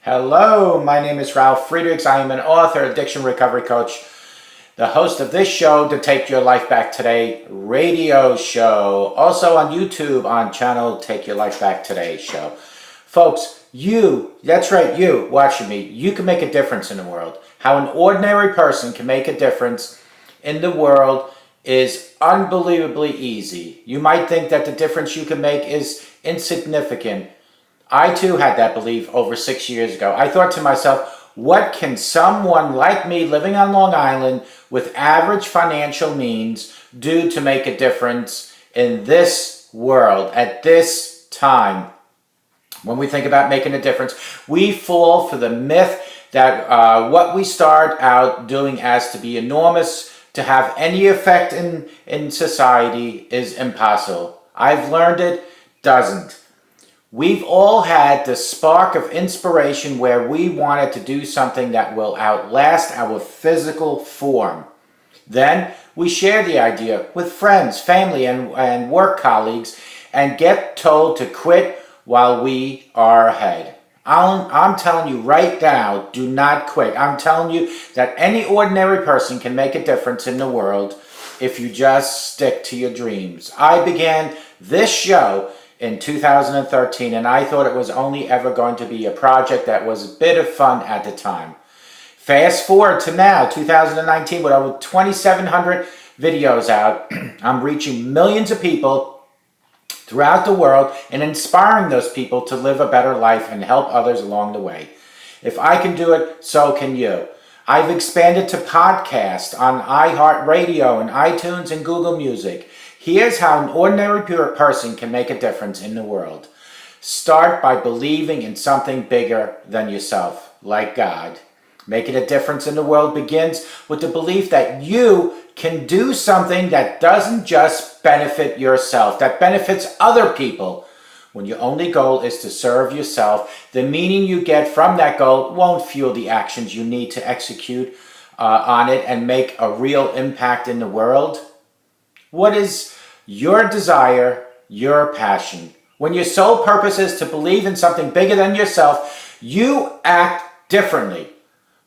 Hello, my name is Ralf Friedrichs. I am an author, addiction recovery coach, the host of this show, To Take Your Life Back Today radio show. Also on YouTube on channel Take Your Life Back Today show. Folks, that's right, you watching me, you can make a difference in the world. How an ordinary person can make a difference in the world is unbelievably easy. You might think that the difference you can make is insignificant. I too had that belief over 6 years ago. I thought to myself, what can someone like me living on Long Island with average financial means do to make a difference in this world at this time? When we think about making a difference, we fall for the myth that what we start out doing as to be enormous, to have any effect in society is impossible. I've learned it doesn't. We've all had the spark of inspiration where we wanted to do something that will outlast our physical form. Then we share the idea with friends, family, and work colleagues and get told to quit while we are ahead. I'm telling you right now, do not quit. I'm telling you that any ordinary person can make a difference in the world if you just stick to your dreams. I began this show in 2013, and I thought it was only ever going to be a project that was a bit of fun at the time. Fast forward to now, 2019, with over 2,700 videos out, I'm reaching millions of people throughout the world and inspiring those people to live a better life and help others along the way. If I can do it, so can you. I've expanded to podcast on iHeartRadio and iTunes and Google Music. Here's how an ordinary person can make a difference in the world. Start by believing in something bigger than yourself, like God. Making a difference in the world begins with the belief that you can do something that doesn't just benefit yourself, that benefits other people. When your only goal is to serve yourself, the meaning you get from that goal won't fuel the actions you need to execute on it and make a real impact in the world. What is your desire, your passion? When your sole purpose is to believe in something bigger than yourself, you act differently.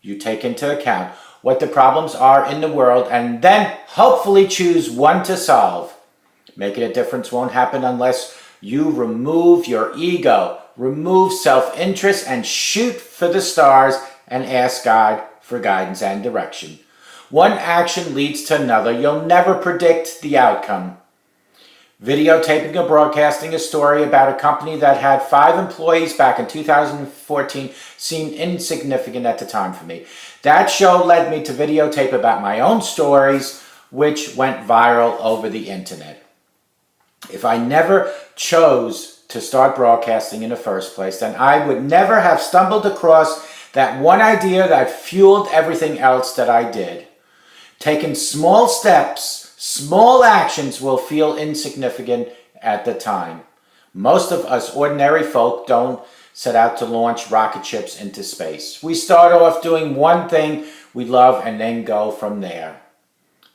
You take into account what the problems are in the world and then hopefully choose one to solve. Making a difference won't happen unless you remove your ego, remove self-interest, and shoot for the stars and ask God for guidance and direction. One action leads to another. You'll never predict the outcome. Videotaping or broadcasting a story about a company that had 5 employees back in 2014 seemed insignificant at the time for me. That show led me to videotape about my own stories, which went viral over the internet. If I never chose to start broadcasting in the first place, then I would never have stumbled across that one idea that fueled everything else that I did. Taking small steps, small actions will feel insignificant at the time. Most of us ordinary folk don't set out to launch rocket ships into space. We start off doing one thing we love and then go from there.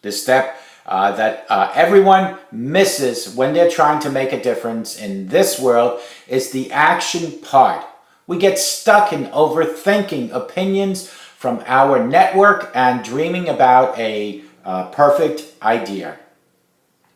The step that everyone misses when they're trying to make a difference in this world is the action part. We get stuck in overthinking opinions from our network and dreaming about a perfect idea.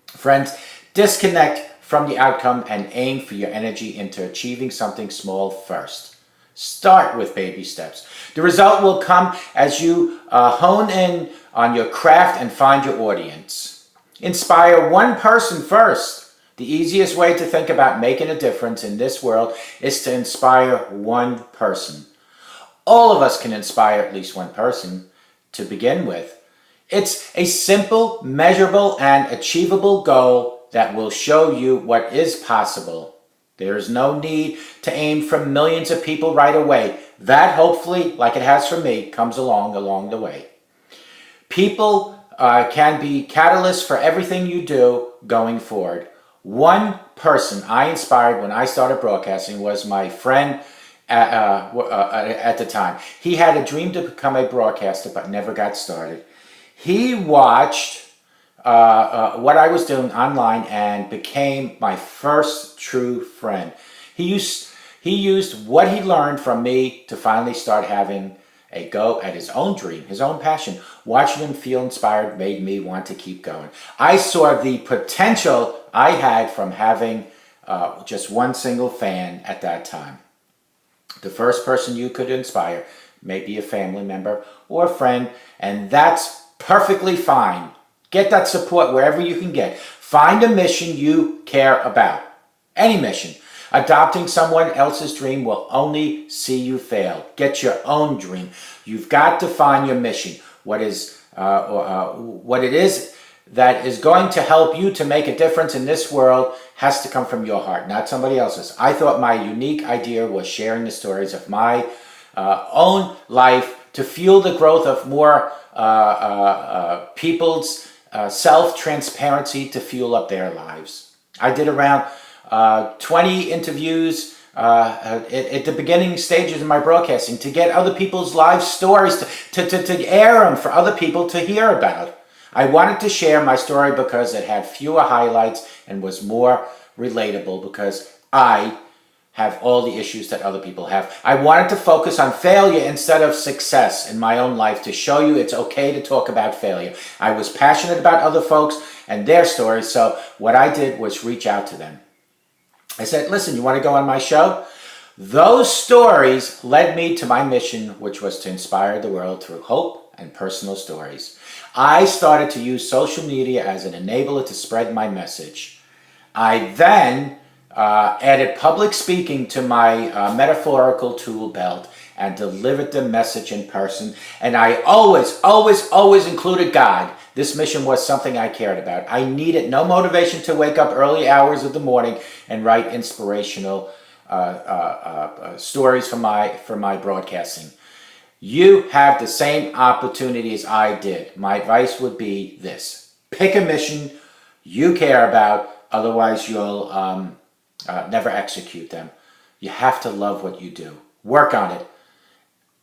Friends, disconnect from the outcome and aim for your energy into achieving something small first. Start with baby steps. The result will come as you hone in on your craft and find your audience. Inspire one person first. The easiest way to think about making a difference in this world is to inspire one person. All of us can inspire at least one person to begin with. It's a simple, measurable, and achievable goal that will show you what is possible. There is no need to aim for millions of people right away. That hopefully, like it has for me, comes along the way. People can be catalysts for everything you do going forward. One person I inspired when I started broadcasting was my friend at the time. He had a dream to become a broadcaster but never got started. He watched what I was doing online and became my first true friend. He He used what he learned from me to finally start having a go at his own dream, his own passion. Watching him feel inspired made me want to keep going. I saw the potential I had from having just one single fan at that time. The first person you could inspire may be a family member or a friend, and that's perfectly fine. Get that support wherever you can get. Find a mission you care about. Any mission. Adopting someone else's dream will only see you fail. Get your own dream. You've got to find your mission. What it is that is going to help you to make a difference in this world has to come from your heart, not somebody else's. I thought my unique idea was sharing the stories of my own life to fuel the growth of more people's self-transparency to fuel up their lives. I did around 20 interviews at the beginning stages of my broadcasting to get other people's life stories, to air them for other people to hear about. I wanted to share my story because it had fewer highlights and was more relatable because I have all the issues that other people have. I wanted to focus on failure instead of success in my own life to show you it's okay to talk about failure. I was passionate about other folks and their stories, so what I did was reach out to them. I said, listen, you want to go on my show? Those stories led me to my mission, which was to inspire the world through hope and personal stories. I started to use social media as an enabler to spread my message. I then added public speaking to my metaphorical tool belt and delivered the message in person. And I always included God. This mission was something I cared about. I needed no motivation to wake up early hours of the morning and write inspirational stories for my broadcasting. You have the same opportunity as I did. My advice would be this: pick a mission you care about, otherwise you'll never execute them. You have to love what you do. Work on it.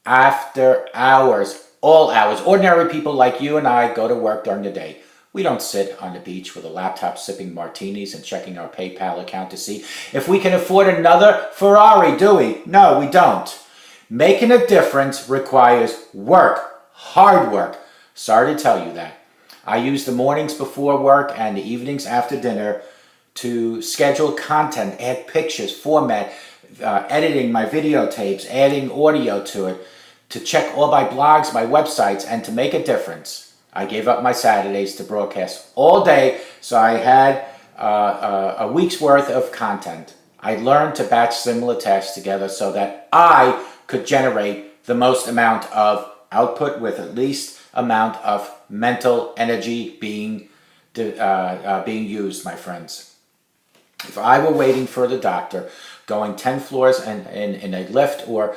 After hours, all hours. Ordinary people like you and I go to work during the day. We don't sit on the beach with a laptop sipping martinis and checking our PayPal account to see if we can afford another Ferrari, do we? No, we don't. Making a difference requires work, hard work. Sorry to tell you that. I use the mornings before work and the evenings after dinner to schedule content, add pictures, format, editing my videotapes, adding audio to it, to check all my blogs, my websites, and to make a difference. I gave up my Saturdays to broadcast all day, so I had a week's worth of content. I learned to batch similar tasks together so that I could generate the most amount of output with at least amount of mental energy being used, my friends. If I were waiting for the doctor, going 10 floors in a lift, or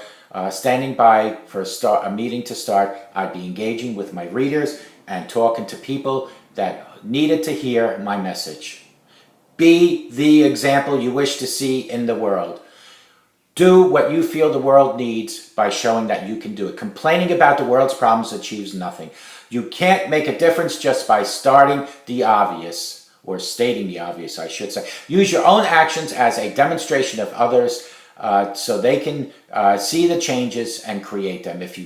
standing by for a meeting to start, I'd be engaging with my readers and talking to people that needed to hear my message. Be the example you wish to see in the world. Do what you feel the world needs by showing that you can do it. Complaining about the world's problems achieves nothing. You can't make a difference just by starting the obvious, or stating the obvious, I should say. Use your own actions as a demonstration of others so they can see the changes and create them. If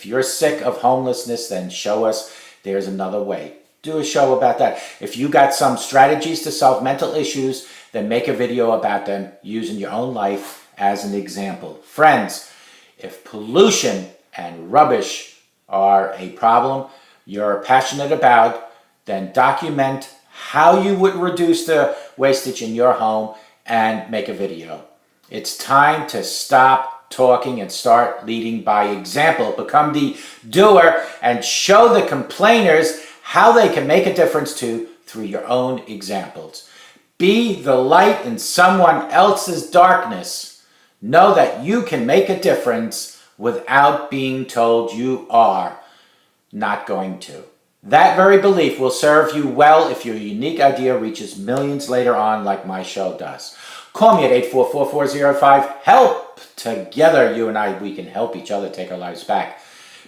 you're sick of homelessness, then show us there's another way. Do a show about that. If you got some strategies to solve mental issues, then make a video about them using your own life as an example. Friends, if pollution and rubbish are a problem you're passionate about, then document how you would reduce the wastage in your home and make a video. It's time to stop talking and start leading by example. Become the doer and show the complainers how they can make a difference too through your own examples. Be the light in someone else's darkness. Know that you can make a difference without being told you are not going to. That very belief will serve you well if your unique idea reaches millions later on, like my show does. Call me at 844-405-HELP. Together, you and I, we can help each other take our lives back.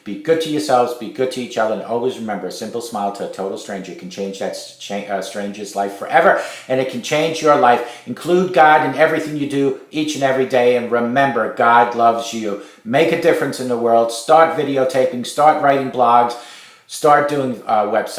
Be good to yourselves, be good to each other, and always remember, a simple smile to a total stranger can change that stranger's life forever, and it can change your life. Include God in everything you do each and every day, and remember, God loves you. Make a difference in the world. Start videotaping, start writing blogs, start doing websites.